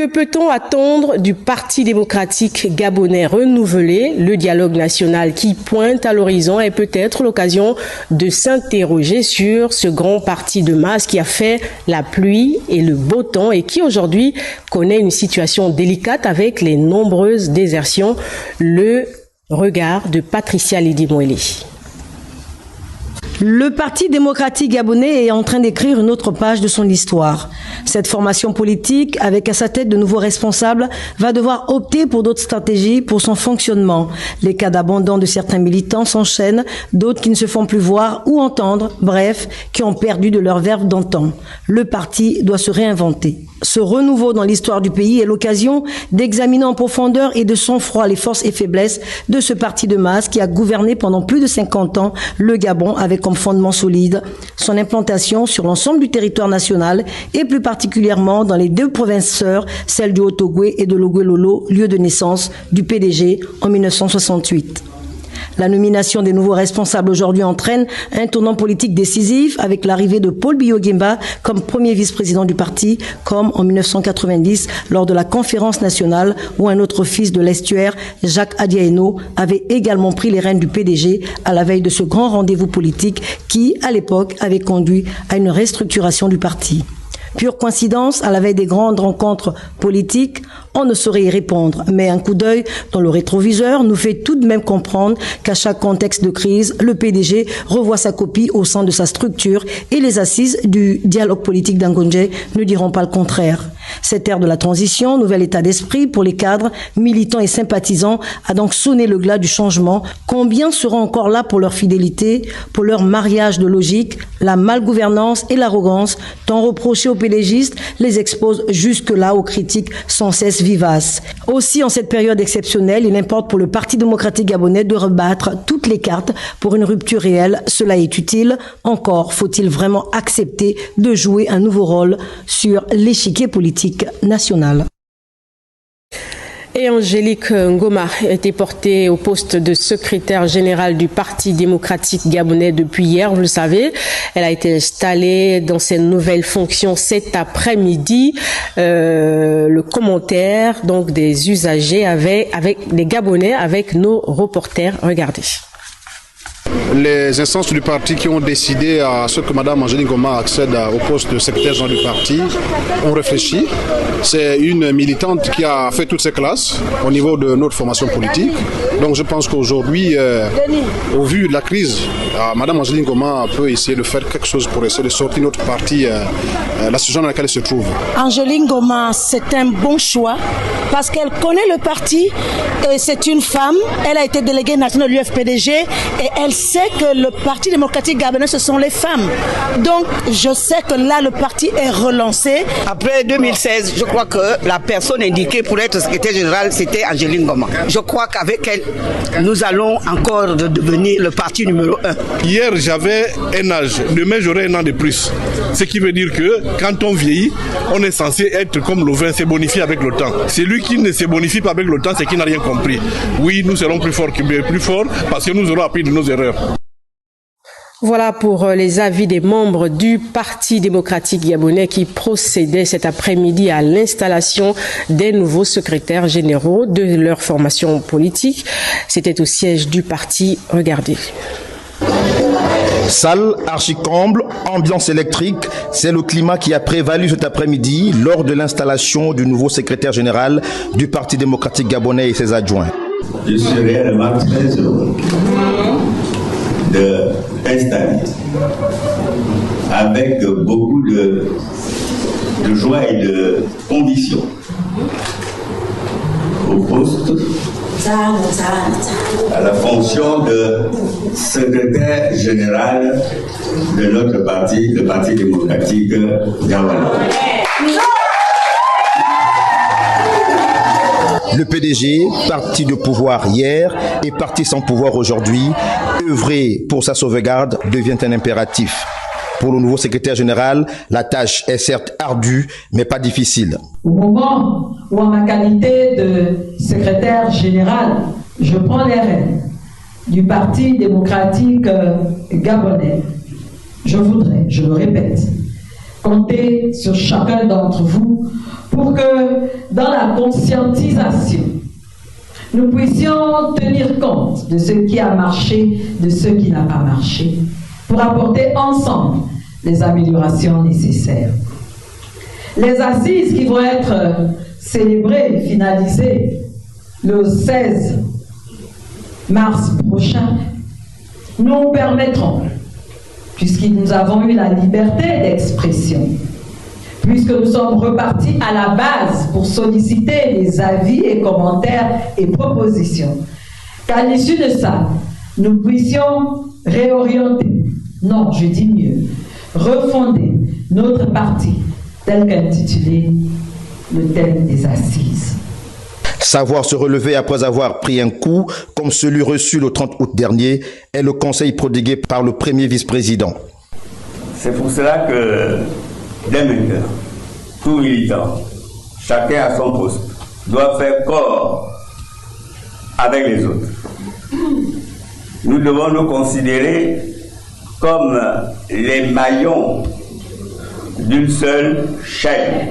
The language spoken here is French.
Que peut-on attendre du Parti démocratique gabonais renouvelé? Le dialogue national qui pointe à l'horizon est peut-être l'occasion de s'interroger sur ce grand parti de masse qui a fait la pluie et le beau temps et qui aujourd'hui connaît une situation délicate avec les nombreuses désertions. Le regard de Patricia Lidimoueli. Le Parti démocratique gabonais est en train d'écrire une autre page de son histoire. Cette formation politique, avec à sa tête de nouveaux responsables, va devoir opter pour d'autres stratégies pour son fonctionnement. Les cas d'abandon de certains militants s'enchaînent, d'autres qui ne se font plus voir ou entendre, bref, qui ont perdu de leur verve d'antan. Le parti doit se réinventer. Ce renouveau dans l'histoire du pays est l'occasion d'examiner en profondeur et de sang-froid les forces et faiblesses de ce parti de masse qui a gouverné pendant plus de 50 ans le Gabon avec comme fondement solide son implantation sur l'ensemble du territoire national et plus particulièrement dans les deux provinces sœurs, celles du Haut-Ogooué et de l'Ogooué-Lolo, lieu de naissance du PDG en 1968. La nomination des nouveaux responsables aujourd'hui entraîne un tournant politique décisif avec l'arrivée de Paul Biya-Oguemba comme premier vice-président du parti, comme en 1990 lors de la conférence nationale où un autre fils de l'estuaire, Jacques Adiaeno, avait également pris les rênes du PDG à la veille de ce grand rendez-vous politique qui, à l'époque, avait conduit à une restructuration du parti. Pure coïncidence, à la veille des grandes rencontres politiques, on ne saurait y répondre, mais un coup d'œil dans le rétroviseur nous fait tout de même comprendre qu'à chaque contexte de crise, le PDG revoit sa copie au sein de sa structure et les assises du dialogue politique d'Angonje ne diront pas le contraire. Cette ère de la transition, nouvel état d'esprit pour les cadres, militants et sympathisants a donc sonné le glas du changement. Combien seront encore là pour leur fidélité, pour leur mariage de logique? La malgouvernance et l'arrogance, tant reprochés aux PDGistes, les exposent jusque-là aux critiques sans cesse vivaces. Aussi, en cette période exceptionnelle, il importe pour le Parti démocratique gabonais de rebattre toutes les cartes pour une rupture réelle. Cela est utile. Encore faut-il vraiment accepter de jouer un nouveau rôle sur l'échiquier politique national. Et Angélique Ngoma a été portée au poste de secrétaire générale du Parti démocratique gabonais depuis hier, vous le savez. Elle a été installée dans ses nouvelles fonctions cet après-midi. Le commentaire donc des usagers avec les Gabonais avec nos reporters. Regardez. Les instances du parti qui ont décidé à ce que Mme Angélique Ngoma accède au poste de secrétaire général du parti ont réfléchi. C'est une militante qui a fait toutes ses classes au niveau de notre formation politique. Donc je pense qu'aujourd'hui, au vu de la crise, Mme Angélique Ngoma peut essayer de faire quelque chose pour essayer de sortir notre parti la situation dans laquelle elle se trouve. Angélique Ngoma, c'est un bon choix parce qu'elle connaît le parti et c'est une femme. Elle a été déléguée nationale de l'UFPDG et elle sait que le Parti démocratique gabonais, ce sont les femmes. Donc, je sais que là, le parti est relancé. Après 2016, je crois que la personne indiquée pour être secrétaire général, c'était Angélique Ngoma. Je crois qu'avec elle, nous allons encore devenir le parti numéro 1. Hier, j'avais un âge. Demain, j'aurai un an de plus. Ce qui veut dire que quand on vieillit, on est censé être comme le vin, se bonifier avec le temps. Celui qui ne se bonifie pas avec le temps, c'est qu'il n'a rien compris. Oui, nous serons plus forts parce que nous aurons appris de nos erreurs. Voilà pour les avis des membres du Parti démocratique gabonais qui procédaient cet après-midi à l'installation des nouveaux secrétaires généraux de leur formation politique. C'était au siège du parti. Regardez. Salle, archi-comble, ambiance électrique, c'est le climat qui a prévalu cet après-midi lors de l'installation du nouveau secrétaire général du Parti démocratique gabonais et ses adjoints. Je suis réellement très heureux d'installer avec beaucoup de joie et de conviction au poste à la fonction de secrétaire général de notre parti, le Parti démocratique gabonais. Le PDG, parti de pouvoir hier et parti sans pouvoir aujourd'hui, œuvrer pour sa sauvegarde devient un impératif. Pour le nouveau secrétaire général, la tâche est certes ardue, mais pas difficile. Au moment où, en ma qualité de secrétaire général, je prends les rênes du Parti démocratique gabonais, je voudrais, je le répète, compter sur chacun d'entre vous pour que dans la conscientisation, nous puissions tenir compte de ce qui a marché, de ce qui n'a pas marché, pour apporter ensemble les améliorations nécessaires. Les assises qui vont être célébrées, finalisées le 16 mars prochain, nous permettront, puisque nous avons eu la liberté d'expression, puisque nous sommes repartis à la base pour solliciter les avis et commentaires et propositions, qu'à l'issue de ça, nous puissions réorienter, non, je dis mieux, refonder notre parti tel qu'intitulé le thème des assises. Savoir se relever après avoir pris un coup, comme celui reçu le 30 août dernier, est le conseil prodigué par le premier vice-président. C'est pour cela que, dès maintenant, tout militant, chacun à son poste, doit faire corps avec les autres. Nous devons nous considérer comme les maillons d'une seule chaîne.